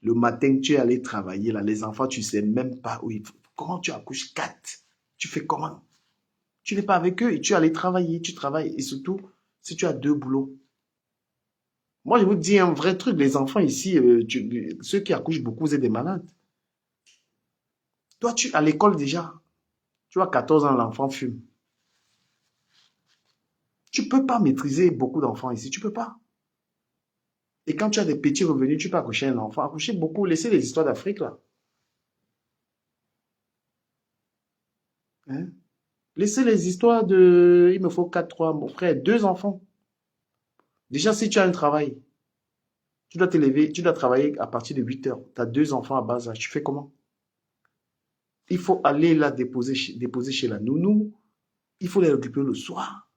Le matin, tu es allé travailler, là, les enfants, tu ne sais même pas où ils... Comment tu accouches 4? Tu fais comment? Tu n'es pas avec eux et tu es allé travailler, tu travailles. Et surtout, si tu as 2 boulots. Moi, je vous dis un vrai truc, les enfants ici, ceux qui accouchent beaucoup, vous êtes des malades. Toi, à l'école déjà, tu as 14 ans, l'enfant fume. Tu ne peux pas maîtriser beaucoup d'enfants ici, tu ne peux pas. Et quand tu as des petits revenus, tu peux accoucher un enfant. Accoucher beaucoup, laissez les histoires d'Afrique là. Hein? Laissez les histoires de... Il me faut 4, 3, mon frère, 2 enfants. Déjà, si tu as un travail, tu dois te lever, tu dois travailler à partir de 8 heures. Tu as 2 enfants à bas âge. Tu fais comment? Il faut aller là déposer chez la nounou. Il faut les récupérer le soir.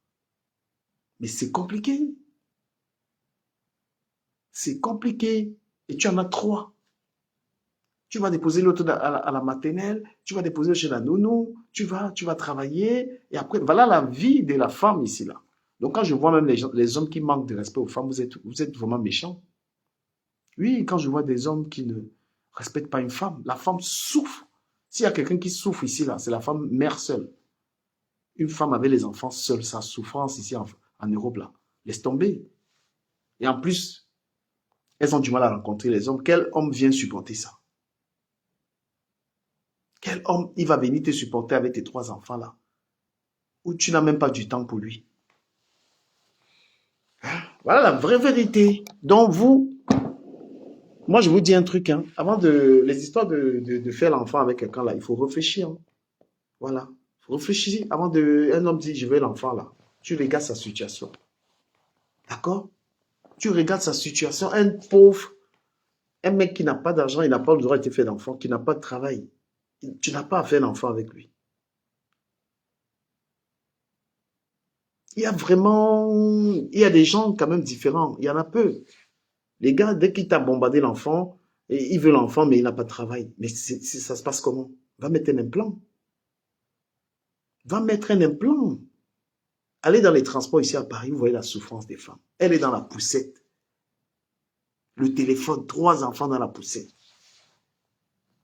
Mais c'est compliqué. C'est compliqué. Et tu en as 3. Tu vas déposer l'autre à la maternelle, tu vas déposer chez la nounou, tu vas travailler. Et après, voilà la vie de la femme ici, là. Donc, quand je vois même les hommes qui manquent de respect aux femmes, vous êtes vraiment méchants. Oui, quand je vois des hommes qui ne respectent pas une femme, la femme souffre. S'il y a quelqu'un qui souffre ici, là, c'est la femme mère seule. Une femme avec les enfants seule, sa souffrance ici en Europe, là, laisse tomber. Et en plus, elles ont du mal à rencontrer les hommes. Quel homme vient supporter ça? Quel homme, il va venir te supporter avec tes 3 enfants là, où tu n'as même pas du temps pour lui? Voilà la vraie vérité. Donc vous, moi je vous dis un truc, hein, avant les histoires de faire l'enfant avec quelqu'un là, il faut réfléchir. Hein. Voilà. Il faut réfléchir avant un homme dit je veux l'enfant là. Tu regardes sa situation. D'accord? Tu regardes sa situation. Un pauvre, un mec qui n'a pas d'argent, il n'a pas le droit de te faire d'enfant, qui n'a pas de travail. Tu n'as pas à faire l'enfant avec lui. Il y a vraiment, il y a des gens quand même différents. Il y en a peu. Les gars, dès qu'il t'a bombardé l'enfant, il veut l'enfant, mais il n'a pas de travail. Mais ça se passe comment? Va mettre un implant. Va mettre un implant. Allez dans les transports ici à Paris, vous voyez la souffrance des femmes. Elle est dans la poussette. Le téléphone, 3 enfants dans la poussette.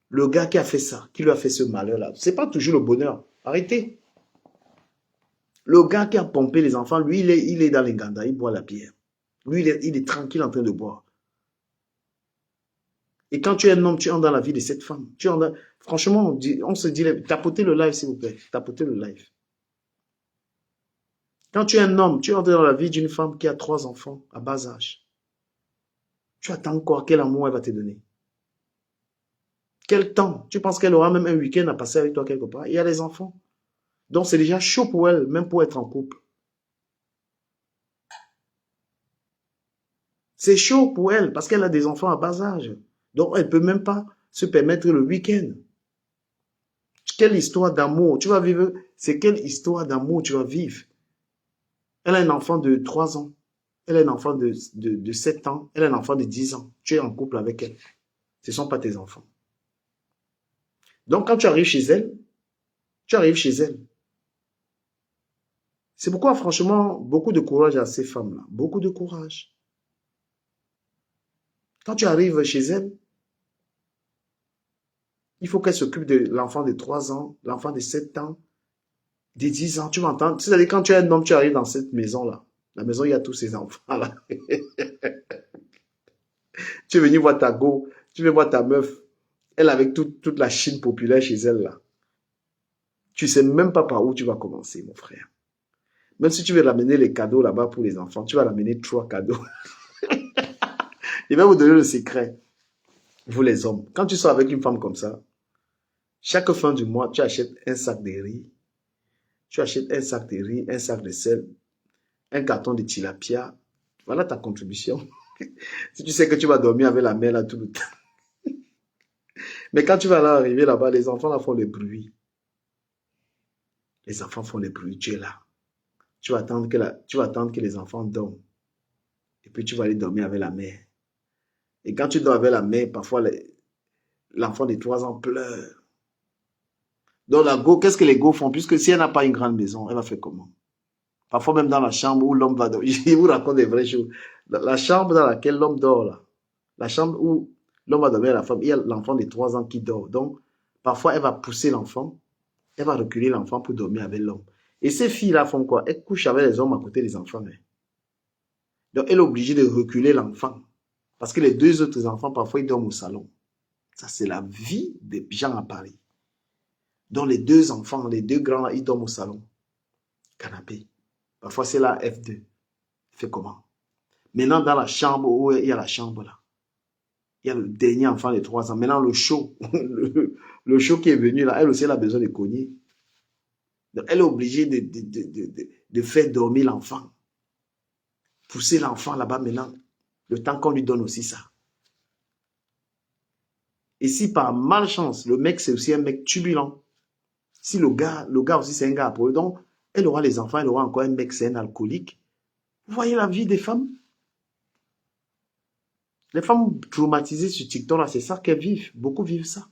Le gars qui a fait ça, qui lui a fait ce malheur-là, c'est pas toujours le bonheur. Arrêtez. Le gars qui a pompé les enfants, lui, il est dans les gandas, il boit la bière. Lui, il est tranquille en train de boire. Et quand tu es un homme, tu entres dans la vie de cette femme. Franchement, on se dit, tapotez le live, s'il vous plaît. Tapotez le live. Quand tu es un homme, tu entres dans la vie d'une femme qui a 3 enfants à bas âge. Tu attends encore quel amour elle va te donner. Quel temps? Tu penses qu'elle aura même un week-end à passer avec toi quelque part? Il y a les enfants. Donc c'est déjà chaud pour elle, même pour être en couple. C'est chaud pour elle parce qu'elle a des enfants à bas âge. Donc elle ne peut même pas se permettre le week-end. Quelle histoire d'amour tu vas vivre? C'est quelle histoire d'amour tu vas vivre? Elle a un enfant de 3 ans. Elle a un enfant de 7 ans. Elle a un enfant de 10 ans. Tu es en couple avec elle. Ce ne sont pas tes enfants. Donc quand tu arrives chez elle, tu arrives chez elle. C'est pourquoi franchement, beaucoup de courage à ces femmes-là. Beaucoup de courage. Quand tu arrives chez elle, il faut qu'elle s'occupe de l'enfant de 3 ans, l'enfant de 7 ans, de 10 ans. Tu m'entends? C'est-à-dire quand tu es un homme, tu arrives dans cette maison-là. La maison, il y a tous ces enfants-là. Tu es venu voir ta go, tu veux voir ta meuf. Elle avec toute la Chine populaire chez elle là. Tu sais même pas par où tu vas commencer, mon frère. Même si tu veux ramener les cadeaux là-bas pour les enfants, tu vas ramener 3 cadeaux. Je vais vous donner le secret, vous les hommes. Quand tu sors avec une femme comme ça, chaque fin du mois, tu achètes un sac de riz, tu achètes un sac de riz, un sac de sel, un carton de tilapia. Voilà ta contribution. Si tu sais que tu vas dormir avec la mère là tout le temps. Mais quand tu vas là arriver là-bas, les enfants là font le bruit. Les enfants font le bruit, tu es là. Tu vas attendre que les enfants dorment. Et puis tu vas aller dormir avec la mère. Et quand tu dors avec la mère, parfois l'enfant de 3 ans pleure. Donc la go, qu'est-ce que les go font? Puisque si elle n'a pas une grande maison, elle va faire comment? Parfois même dans la chambre où l'homme va dormir. Je vous raconte des vraies choses. La chambre dans laquelle l'homme dort là. La chambre où L'homme va dormir avec la femme, il y a l'enfant de 3 ans qui dort. Donc, parfois, elle va pousser l'enfant, elle va reculer l'enfant pour dormir avec l'homme. Et ces filles-là font quoi? Elles couchent avec les hommes à côté des enfants. Hein. Donc, elle est obligée de reculer l'enfant. Parce que les 2 autres enfants, parfois, ils dorment au salon. Ça, c'est la vie des gens à Paris. Donc, les 2 enfants, les 2 grands, ils dorment au salon. Canapé. Parfois, c'est la F2. Fait comment? Maintenant, dans la chambre où il y a la chambre là, il y a le dernier enfant de 3 ans. Maintenant, le show, le show qui est venu là, elle aussi, elle a besoin de cogner. Donc, elle est obligée de faire dormir l'enfant. Pousser l'enfant là-bas maintenant, le temps qu'on lui donne aussi ça. Et si par malchance, le mec, c'est aussi un mec turbulent, si le gars aussi, c'est un gars pour eux, donc, elle aura les enfants, elle aura encore un mec, c'est un alcoolique. Vous voyez la vie des femmes? Les femmes traumatisées sur TikTok, là, c'est ça qu'elles vivent. Beaucoup vivent ça.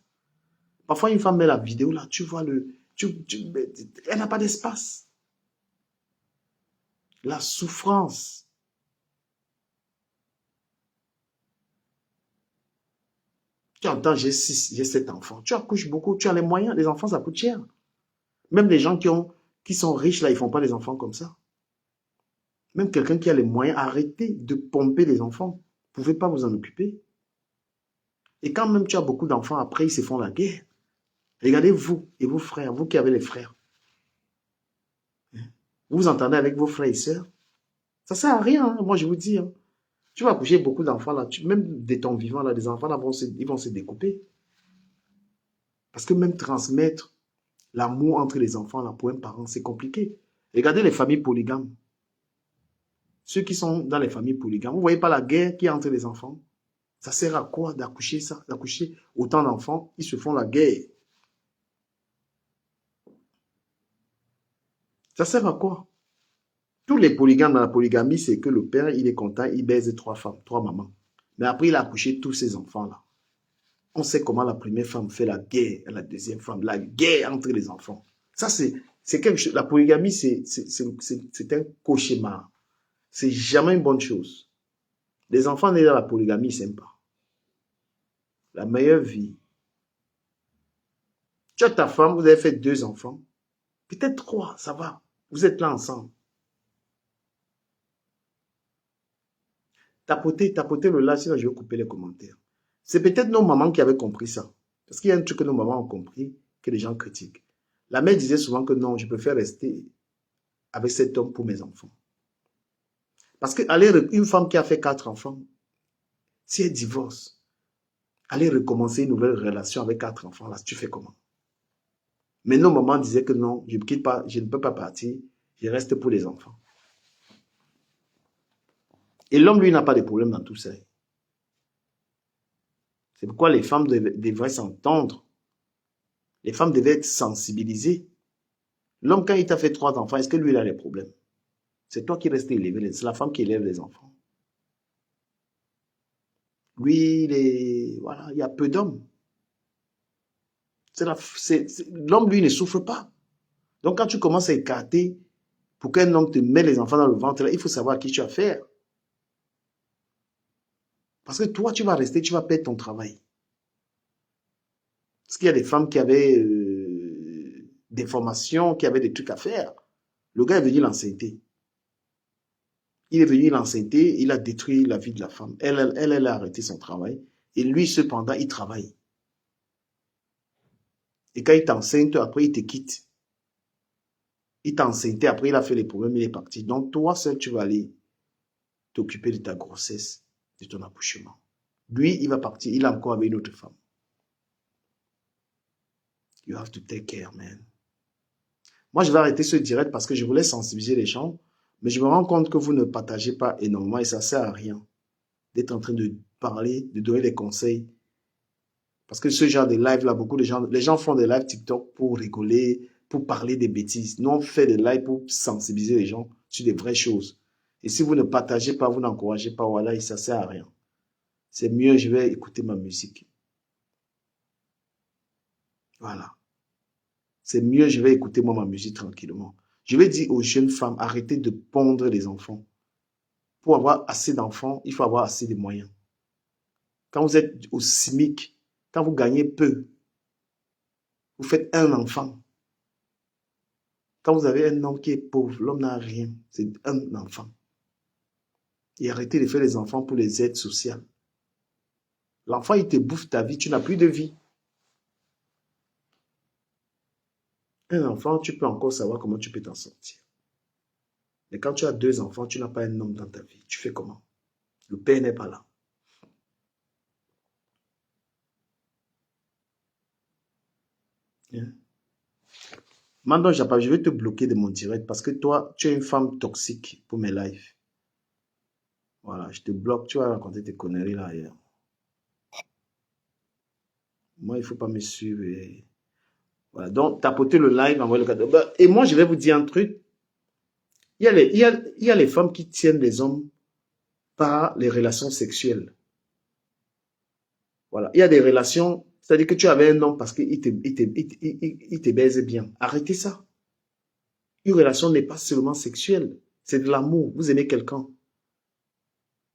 Parfois, une femme met la vidéo, là, tu vois, elle n'a pas d'espace. La souffrance. Tu entends, j'ai 6, j'ai 7 enfants. Tu accouches beaucoup, tu as les moyens. Les enfants, ça coûte cher. Même les gens qui sont riches, là, ils ne font pas des enfants comme ça. Même quelqu'un qui a les moyens, arrêtez de pomper les enfants. Vous ne pouvez pas vous en occuper. Et quand même tu as beaucoup d'enfants, après, ils se font la guerre. Regardez vous et vos frères, vous qui avez les frères. Vous vous entendez avec vos frères et sœurs. Ça ne sert à rien, hein, moi je vous dis. Hein. Tu vas accoucher beaucoup d'enfants là, même de ton vivant là, des enfants là, ils vont se découper. Parce que même transmettre l'amour entre les enfants là, pour un parent, c'est compliqué. Regardez les familles polygames. Ceux qui sont dans les familles polygames, vous ne voyez pas la guerre qui est entre les enfants? Ça sert à quoi d'accoucher ça, d'accoucher autant d'enfants? Ils se font la guerre. Ça sert à quoi? Tous les polygames dans la polygamie, c'est que le père, il est content, il baise 3 femmes, 3 mamans. Mais après, il a accouché tous ces enfants-là. On sait comment la première femme fait la guerre à la deuxième femme, la guerre entre les enfants. Ça, c'est quelque chose. La polygamie, c'est un cauchemar. C'est jamais une bonne chose. Les enfants nés dans la polygamie, ils s'aiment pas. La meilleure vie. Tu as ta femme, vous avez fait 2 enfants. Peut-être 3, ça va. Vous êtes là ensemble. Tapotez le là, sinon je vais couper les commentaires. C'est peut-être nos mamans qui avaient compris ça. Parce qu'il y a un truc que nos mamans ont compris, que les gens critiquent. La mère disait souvent que non, je préfère rester avec cet homme pour mes enfants. Parce que une femme qui a fait 4 enfants, si elle divorce, aller recommencer une nouvelle relation avec 4 enfants, là, tu fais comment? Mais nos mamans disaient que non, je ne peux pas partir, je reste pour les enfants. Et l'homme, lui, n'a pas de problème dans tout ça. C'est pourquoi les femmes devraient s'entendre. Les femmes devaient être sensibilisées. L'homme, quand il t'a fait 3 enfants, est-ce que lui, il a des problèmes? C'est toi qui restes élevé, c'est la femme qui élève les enfants. Lui, voilà, il y a peu d'hommes. L'homme, lui, ne souffre pas. Donc, quand tu commences à écarter pour qu'un homme te mette les enfants dans le ventre, là, il faut savoir à qui tu as affaire. Parce que toi, tu vas rester, tu vas perdre ton travail. Parce qu'il y a des femmes qui avaient des formations, qui avaient des trucs à faire. Le gars est venu l'enceinter. Il est venu l'enceinter, il a détruit la vie de la femme. Elle a arrêté son travail. Et lui, cependant, il travaille. Et quand il t'enceinte, après, il te quitte. Il t'a enceinté, après, il a fait les problèmes, il est parti. Donc, toi seul, tu vas aller t'occuper de ta grossesse, de ton accouchement. Lui, il va partir, il est encore avec une autre femme. You have to take care, man. Moi, je vais arrêter ce direct parce que je voulais sensibiliser les gens, mais je me rends compte que vous ne partagez pas énormément et ça ne sert à rien d'être en train de parler, de donner des conseils. Parce que ce genre de live là, beaucoup de gens, les gens font des lives TikTok pour rigoler, pour parler des bêtises. Nous, on fait des lives pour sensibiliser les gens sur des vraies choses. Et si vous ne partagez pas, vous n'encouragez pas, voilà, ça ne sert à rien. C'est mieux, je vais écouter ma musique. Voilà. C'est mieux, je vais écouter moi ma musique tranquillement. Je vais dire aux jeunes femmes, arrêtez de pondre les enfants. Pour avoir assez d'enfants, il faut avoir assez de moyens. quand vous êtes au SMIC, quand vous gagnez peu, vous faites un enfant. Quand vous avez un homme qui est pauvre, l'homme n'a rien, c'est un enfant. Et arrêtez de faire les enfants pour les aides sociales. L'enfant, il te bouffe ta vie, tu n'as plus de vie. Un enfant, tu peux encore savoir comment tu peux t'en sortir. Mais quand tu as 2 enfants, tu n'as pas un homme dans ta vie. Tu fais comment? Le père n'est pas là. Hein? Maintenant, je vais te bloquer de mon direct parce que toi, tu es une femme toxique pour mes lives. Voilà, je te bloque, tu vas raconter tes conneries là ailleurs. Moi, il ne faut pas me suivre. Voilà, donc, tapotez le live, envoyez le cadeau. Et moi, je vais vous dire un truc. Il y a les femmes qui tiennent les hommes par les relations sexuelles. Voilà, il y a des relations, c'est-à-dire que tu avais un homme parce qu'il te baise bien. Arrêtez ça. Une relation n'est pas seulement sexuelle, c'est de l'amour. Vous aimez quelqu'un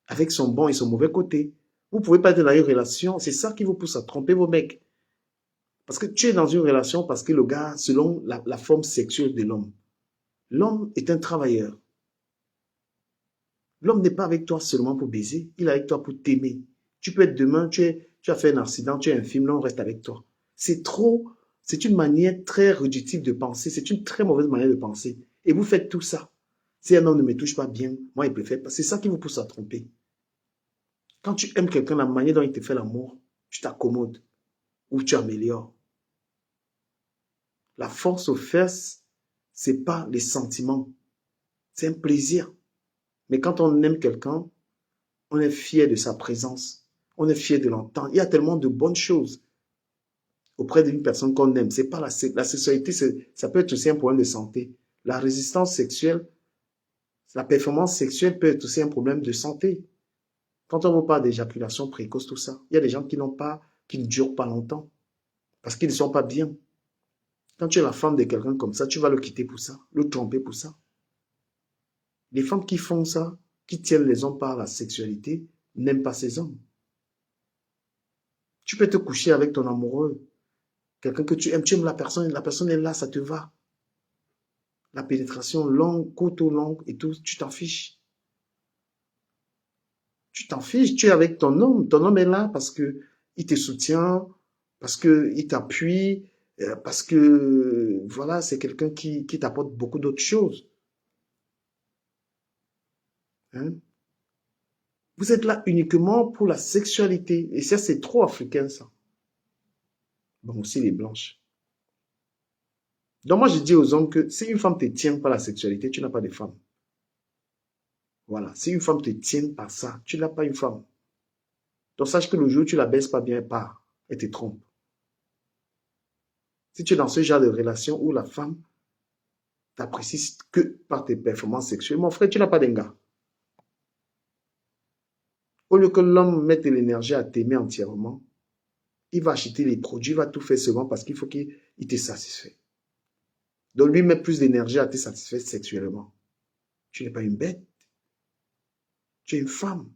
avec son bon et son mauvais côté. Vous ne pouvez pas être dans une relation, c'est ça qui vous pousse à tromper vos mecs. Parce que tu es dans une relation parce que le gars, selon la forme sexuelle de l'homme, l'homme est un travailleur. L'homme n'est pas avec toi seulement pour baiser, il est avec toi pour t'aimer. Tu peux être demain, tu as fait un accident, tu es infirme, l'homme reste avec toi. C'est une manière très réductive de penser, c'est une très mauvaise manière de penser. Et vous faites tout ça. Si un homme ne me touche pas bien, moi il préfère pas. C'est ça qui vous pousse à tromper. Quand tu aimes quelqu'un, la manière dont il te fait l'amour, tu t'accommodes ou tu améliores. La force aux fesses, c'est pas les sentiments, c'est un plaisir. Mais quand on aime quelqu'un, on est fier de sa présence, on est fier de l'entendre. Il y a tellement de bonnes choses auprès d'une personne qu'on aime. C'est pas la sexualité, ça peut être aussi un problème de santé. La résistance sexuelle, la performance sexuelle peut être aussi un problème de santé. Quand on vous parle d'éjaculation précoce, tout ça, il y a des gens qui ne durent pas longtemps parce qu'ils ne sont pas bien. Quand tu es la femme de quelqu'un comme ça, tu vas le quitter pour ça, le tromper pour ça. Les femmes qui font ça, qui tiennent les hommes par la sexualité, n'aiment pas ces hommes. Tu peux te coucher avec ton amoureux, quelqu'un que tu aimes la personne est là, ça te va. La pénétration longue, courte ou longue et tout, tu t'en fiches. Tu t'en fiches, tu es avec ton homme est là parce que il te soutient, parce que il t'appuie, parce que voilà, c'est quelqu'un qui t'apporte beaucoup d'autres choses. Hein? Vous êtes là uniquement pour la sexualité. Et ça, c'est trop africain, ça. Bon, aussi les blanches. Donc moi, je dis aux hommes que si une femme te tient par la sexualité, tu n'as pas de femme. Voilà. Si une femme te tient par ça, tu n'as pas une femme. Donc sache que le jour où tu la baisses pas bien, elle part. Elle te trompe. Si tu es dans ce genre de relation où la femme t'apprécie que par tes performances sexuelles, mon frère, tu n'as pas d'un gars. Au lieu que l'homme mette de l'énergie à t'aimer entièrement, il va acheter les produits, il va tout faire seulement parce qu'il faut qu'il te satisfait. Donc lui met plus d'énergie à te satisfaire sexuellement. Tu n'es pas une bête. Tu es une femme.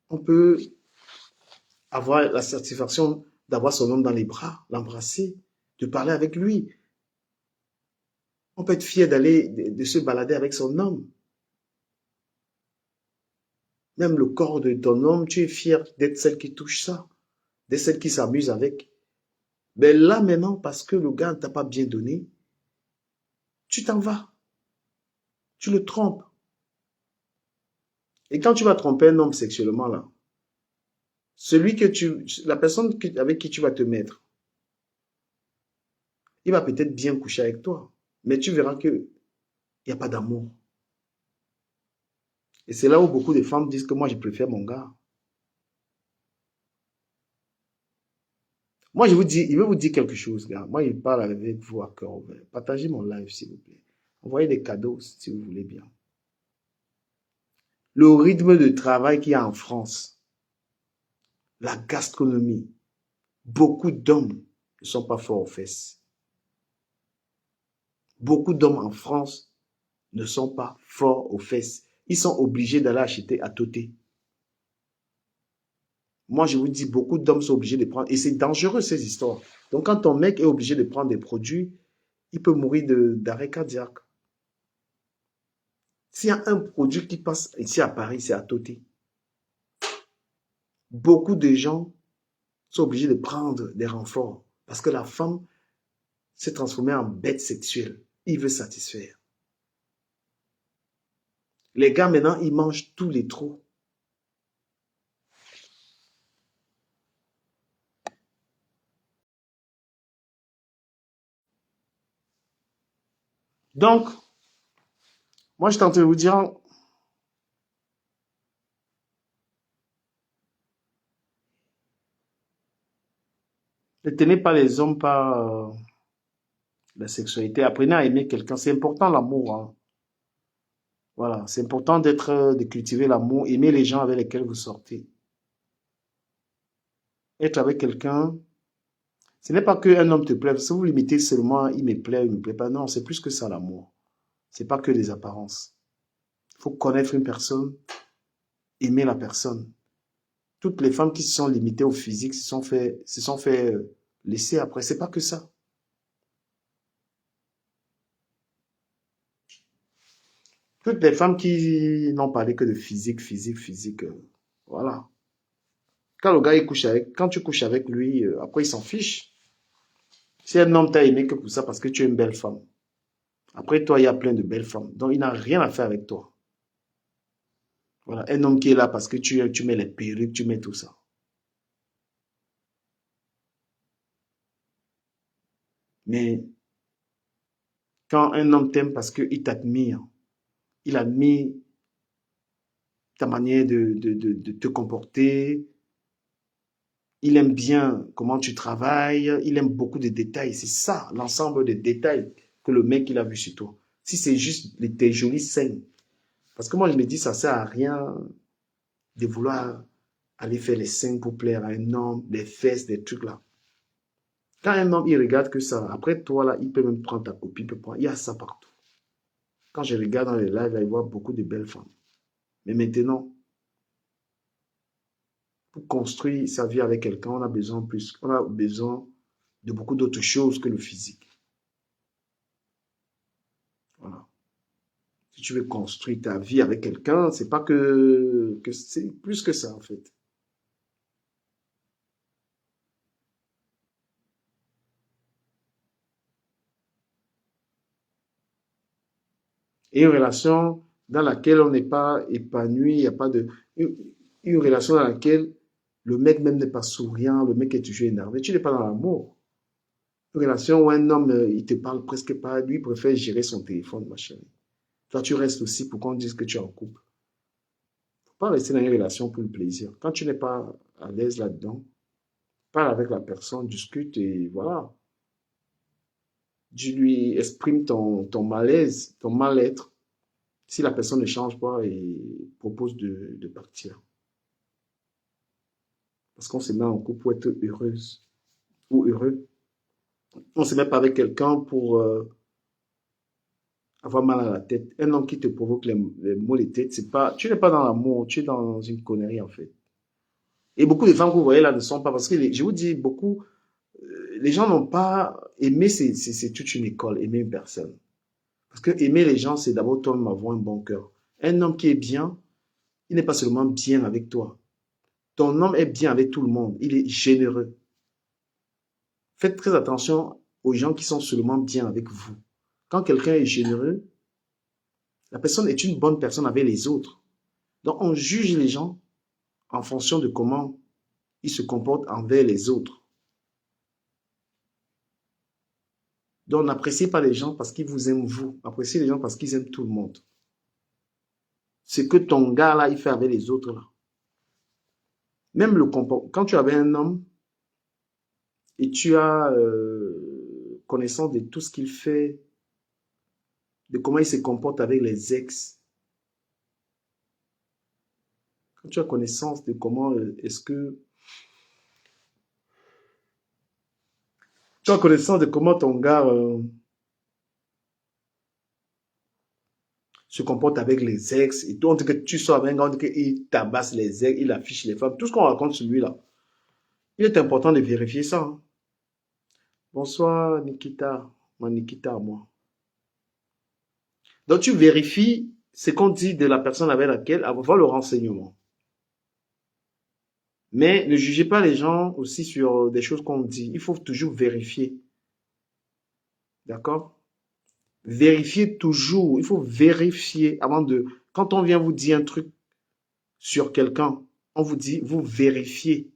On peut avoir la satisfaction d'avoir son homme dans les bras, l'embrasser, de parler avec lui. On peut être fier de se balader avec son homme. Même le corps de ton homme, tu es fier d'être celle qui touche ça, d'être celle qui s'amuse avec. Mais là maintenant, parce que le gars ne t'a pas bien donné, tu t'en vas. Tu le trompes. Et quand tu vas tromper un homme sexuellement là, la personne avec qui tu vas te mettre, il va peut-être bien coucher avec toi, mais tu verras qu'il n'y a pas d'amour. Et c'est là où beaucoup de femmes disent que moi, je préfère mon gars. Moi, je vais vous dire quelque chose, gars. Moi, je parle avec vous à cœur ouvert. Partagez mon live, s'il vous plaît. Envoyez des cadeaux, si vous voulez bien. Le rythme de travail qu'il y a en France, la gastronomie, beaucoup d'hommes ne sont pas forts aux fesses. Beaucoup d'hommes en France ne sont pas forts aux fesses. Ils sont obligés d'aller acheter à tôter. Moi, je vous dis, beaucoup d'hommes sont obligés de prendre, et c'est dangereux ces histoires. Donc, quand ton mec est obligé de prendre des produits, il peut mourir d'arrêt cardiaque. S'il y a un produit qui passe ici à Paris, c'est à Toté. Beaucoup de gens sont obligés de prendre des renforts parce que la femme s'est transformée en bête sexuelle. Il veut satisfaire. Les gars, maintenant, ils mangent tous les trous. Donc, moi, je tente de vous dire, ne tenez pas les hommes par la sexualité. Apprenez à aimer quelqu'un. C'est important l'amour, hein. Voilà, c'est important de cultiver l'amour, aimer les gens avec lesquels vous sortez. Être avec quelqu'un, ce n'est pas qu'un homme te plaît. Si vous limitez seulement, il me plaît pas. Non, c'est plus que ça l'amour. C'est pas que les apparences. Il faut connaître une personne, aimer la personne. Toutes les femmes qui se sont limitées au physique se sont fait laisser après. C'est pas que ça. Toutes les femmes qui n'ont parlé que de physique, physique, physique, voilà. Quand tu couches avec lui, après il s'en fiche. Si un homme t'a aimé que pour ça, parce que tu es une belle femme. Après toi, il y a plein de belles femmes. Donc il n'a rien à faire avec toi. Voilà. Un homme qui est là parce que tu mets les perruques, tu mets tout ça. Mais quand un homme t'aime parce qu'il t'admire, il admire ta manière de te comporter, il aime bien comment tu travailles, il aime beaucoup de détails. C'est ça, l'ensemble des détails que le mec il a vu sur toi. Si c'est juste tes jolies scènes. Parce que moi, je me dis, ça sert à rien de vouloir aller faire les seins pour plaire à un homme, des fesses, des trucs là. Quand un homme, il regarde que ça, après toi là, il peut même prendre ta copine, il y a ça partout. Quand je regarde dans les lives, il voit beaucoup de belles femmes. Mais maintenant, pour construire sa vie avec quelqu'un, on a besoin de beaucoup d'autres choses que le physique. Voilà. Si tu veux construire ta vie avec quelqu'un, c'est pas que c'est plus que ça en fait. Et une relation dans laquelle on n'est pas épanoui, il n'y a pas de une relation dans laquelle le mec même n'est pas souriant, le mec est toujours énervé, tu n'es pas dans l'amour. Une relation où un homme, il te parle presque pas, lui il préfère gérer son téléphone, ma chérie. Toi, tu restes aussi pour qu'on dise que tu es en couple. Faut pas rester dans une relation pour le plaisir. Quand tu n'es pas à l'aise là-dedans, parle avec la personne, discute et voilà. Tu lui exprimes ton malaise, ton mal-être. Si la personne ne change pas et propose de partir. Parce qu'on se met en couple pour être heureuse ou heureux. On ne se met pas avec quelqu'un pour avoir mal à la tête. Un homme qui te provoque les maux de tête, c'est pas, tu n'es pas dans l'amour, tu es dans une connerie en fait. Et beaucoup de femmes que vous voyez là ne sont pas, parce que je vous dis, beaucoup, les gens n'ont pas aimé, c'est toute une école, aimer une personne. Parce que aimer les gens, c'est d'abord toi-même avoir un bon cœur. Un homme qui est bien, il n'est pas seulement bien avec toi. Ton homme est bien avec tout le monde. Il est généreux. Faites très attention aux gens qui sont seulement bien avec vous. Quand quelqu'un est généreux, la personne est une bonne personne avec les autres. Donc on juge les gens en fonction de comment ils se comportent envers les autres. Donc n'appréciez pas les gens parce qu'ils vous aiment vous. Appréciez les gens parce qu'ils aiment tout le monde. Ce que ton gars là, il fait avec les autres là. Même le comportement. Quand tu avais un homme et tu as connaissance de tout ce qu'il fait, de comment il se comporte avec les ex, quand tu as connaissance de comment est-ce que tu as connaissance de comment ton gars se comporte avec les ex, et tout, on dit que tu sors avec un gars, on dit qu'il tabasse les ex, il affiche les femmes, tout ce qu'on raconte sur lui là. Il est important de vérifier ça. Hein. Bonsoir Nikita, ma Nikita à moi. Donc tu vérifies ce qu'on dit de la personne avec laquelle, avoir le renseignement. Mais ne jugez pas les gens aussi sur des choses qu'on dit. Il faut toujours vérifier. D'accord? Vérifiez toujours. Il faut vérifier avant de... Quand on vient vous dire un truc sur quelqu'un, on vous dit, vous vérifiez.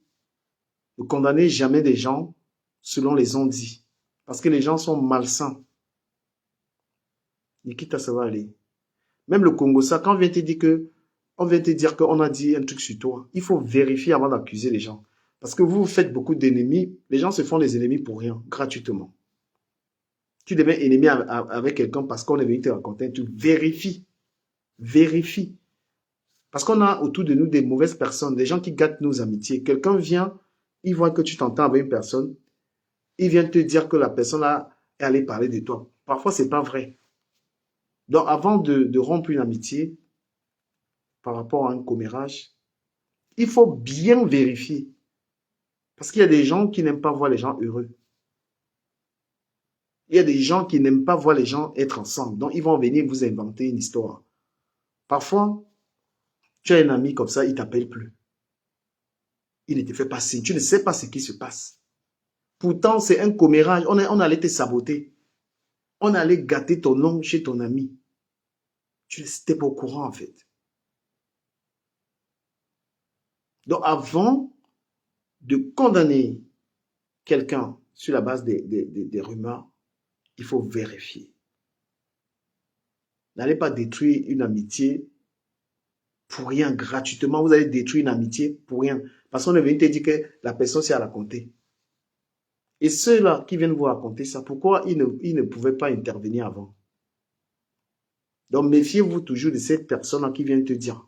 Ne condamnez jamais des gens selon les on-dit. Parce que les gens sont malsains. Nikita, ça va aller. Même le Congo, ça, quand on vient te dire que, on vient te dire qu'on a dit un truc sur toi, il faut vérifier avant d'accuser les gens. Parce que vous faites beaucoup d'ennemis. Les gens se font des ennemis pour rien, gratuitement. Tu deviens ennemi avec quelqu'un parce qu'on est venu te raconter. Tu vérifies. Vérifie. Parce qu'on a autour de nous des mauvaises personnes, des gens qui gâtent nos amitiés. Quelqu'un vient, il voit que tu t'entends avec une personne, il vient te dire que la personne là est allée parler de toi. Parfois, c'est pas vrai. Donc, avant de rompre une amitié par rapport à un commérage, il faut bien vérifier. Parce qu'il y a des gens qui n'aiment pas voir les gens heureux. Il y a des gens qui n'aiment pas voir les gens être ensemble. Donc, ils vont venir vous inventer une histoire. Parfois, tu as un ami comme ça, il ne t'appelle plus. Il ne te fait pas signe. Tu ne sais pas ce qui se passe. Pourtant, c'est un commérage. On allait te saboter. On allait gâter ton nom chez ton ami. Tu n'étais pas au courant, en fait. Donc, avant de condamner quelqu'un sur la base des rumeurs, il faut vérifier. N'allez pas détruire une amitié pour rien, gratuitement. Vous allez détruire une amitié pour rien. Parce qu'on est venu te dire que la personne s'est à raconter. Et ceux-là qui viennent vous raconter ça, pourquoi ils ne pouvaient pas intervenir avant? Donc, méfiez-vous toujours de cette personne-là qui vient te dire,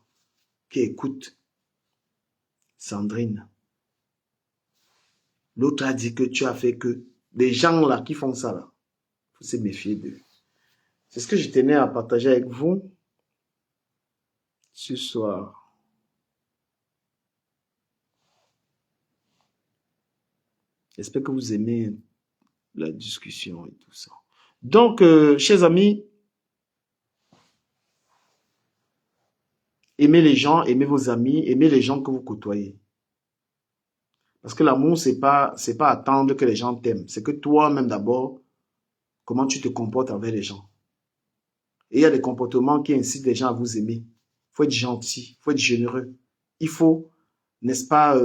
qui écoute, Sandrine, l'autre a dit que tu as fait que. Des gens-là qui font ça, là, il faut se méfier d'eux. C'est ce que je tenais à partager avec vous ce soir. J'espère que vous aimez la discussion et tout ça. Donc, chers amis, aimez les gens, aimez vos amis, aimez les gens que vous côtoyez. Parce que l'amour, c'est pas attendre que les gens t'aiment. C'est que toi-même d'abord, comment tu te comportes avec les gens. Et il y a des comportements qui incitent les gens à vous aimer. Il faut être gentil, il faut être généreux. Il faut, n'est-ce pas,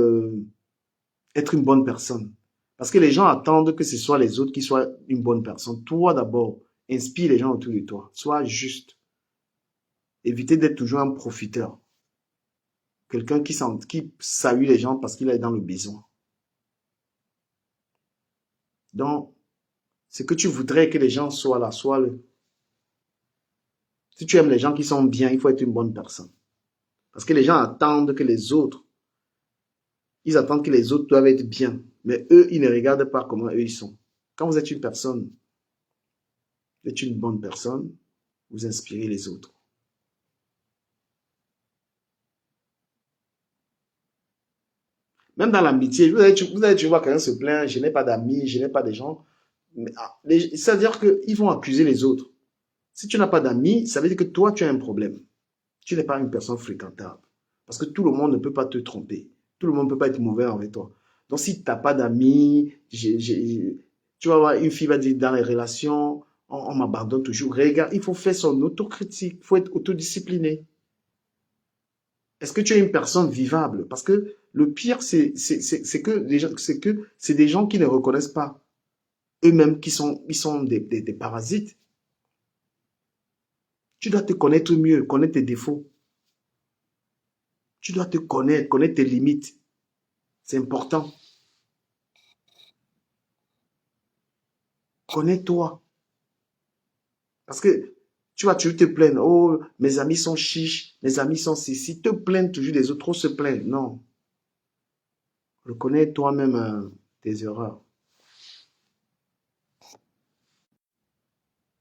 être une bonne personne. Parce que les gens attendent que ce soit les autres qui soient une bonne personne. Toi d'abord, inspire les gens autour de toi. Sois juste. Évitez d'être toujours un profiteur. Quelqu'un qui salue les gens parce qu'il est dans le besoin. Donc, ce que tu voudrais que les gens soient là, sois-le. Si tu aimes les gens qui sont bien, il faut être une bonne personne. Parce que les gens attendent que les autres, ils attendent que les autres doivent être bien. Mais eux, ils ne regardent pas comment eux ils sont. Quand vous êtes une personne, vous êtes une bonne personne, vous inspirez les autres. Même dans l'amitié, vous allez toujours voir quelqu'un se plaindre, je n'ai pas d'amis, je n'ai pas de gens. C'est-à-dire qu'ils vont accuser les autres. Si tu n'as pas d'amis, ça veut dire que toi, tu as un problème. Tu n'es pas une personne fréquentable. Parce que tout le monde ne peut pas te tromper. Tout le monde ne peut pas être mauvais avec toi. Donc, si tu n'as pas d'amis, tu vas voir, une fille va dire dans les relations, on m'abandonne toujours. Regarde, il faut faire son autocritique. Il faut être autodiscipliné. Est-ce que tu es une personne vivable? Parce que le pire, c'est que c'est des gens qui ne reconnaissent pas eux-mêmes ils sont des parasites. Tu dois te connaître mieux, connaître tes défauts. Tu dois te connaître tes limites. C'est important. Connais-toi. Parce que tu vas toujours te plaindre. Oh, mes amis sont chiches, mes amis sont ceci. Te plaindre toujours des autres, trop se plaindre. Non. Reconnais toi-même tes erreurs.